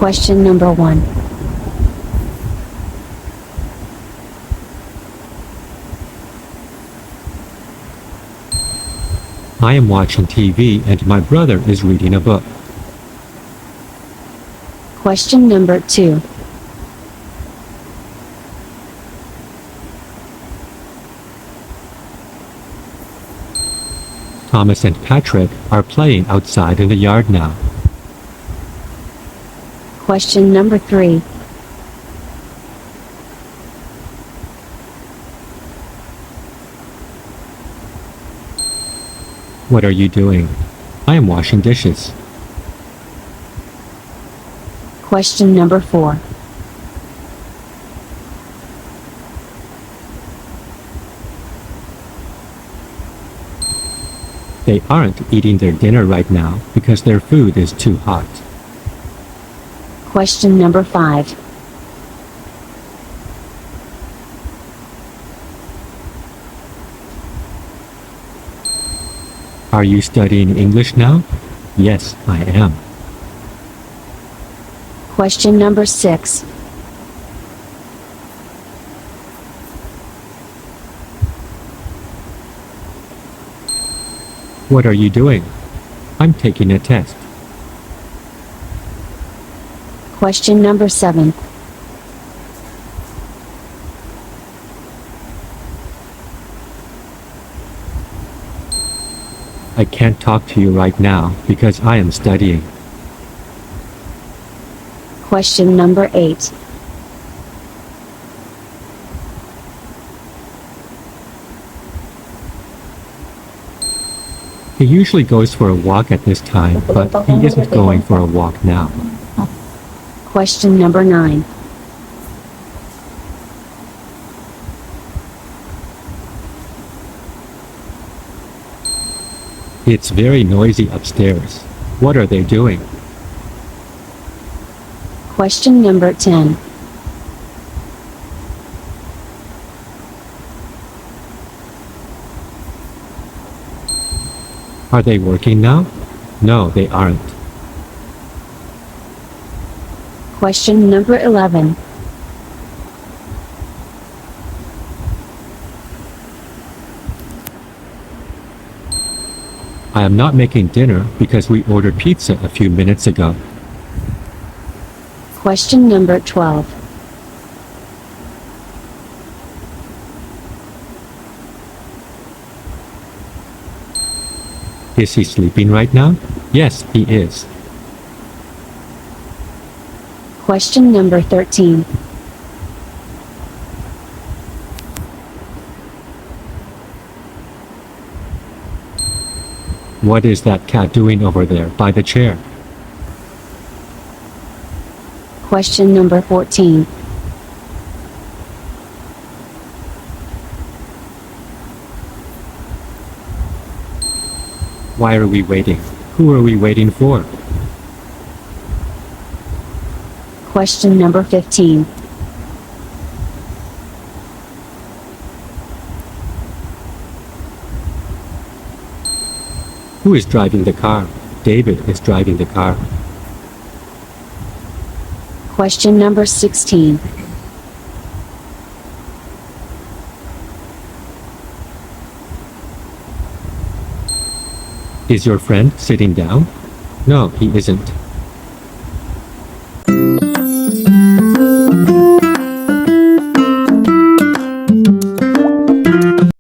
Question number 1. I am watching TV and my brother is reading a book. Question number 2. Thomas and Patrick are playing outside in the yard now. Question number 3. What are you doing? I am washing dishes. Question number 4. They aren't eating their dinner right now because their food is too hot. Question number 5. Are you studying English now? Yes, I am. Question number 6. What are you doing? I'm taking a test. Question number 7. I can't talk to you right now because I am studying. Question number 8. He usually goes for a walk at this time, but he isn't going for a walk now. Question number 9. It's very noisy upstairs. What are they doing? Question number 10. Are they working now? No, they aren't. Question number 11. I am not making dinner because we ordered pizza a few minutes ago. Question number 12. Is he sleeping right now? Yes, he is. Question number 13. What is that cat doing over there by the chair? Question number 14. Why are we waiting? Who are we waiting for? Question number 15. Who is driving the car? David is driving the car. Question number 16. Is your friend sitting down? No, he isn't.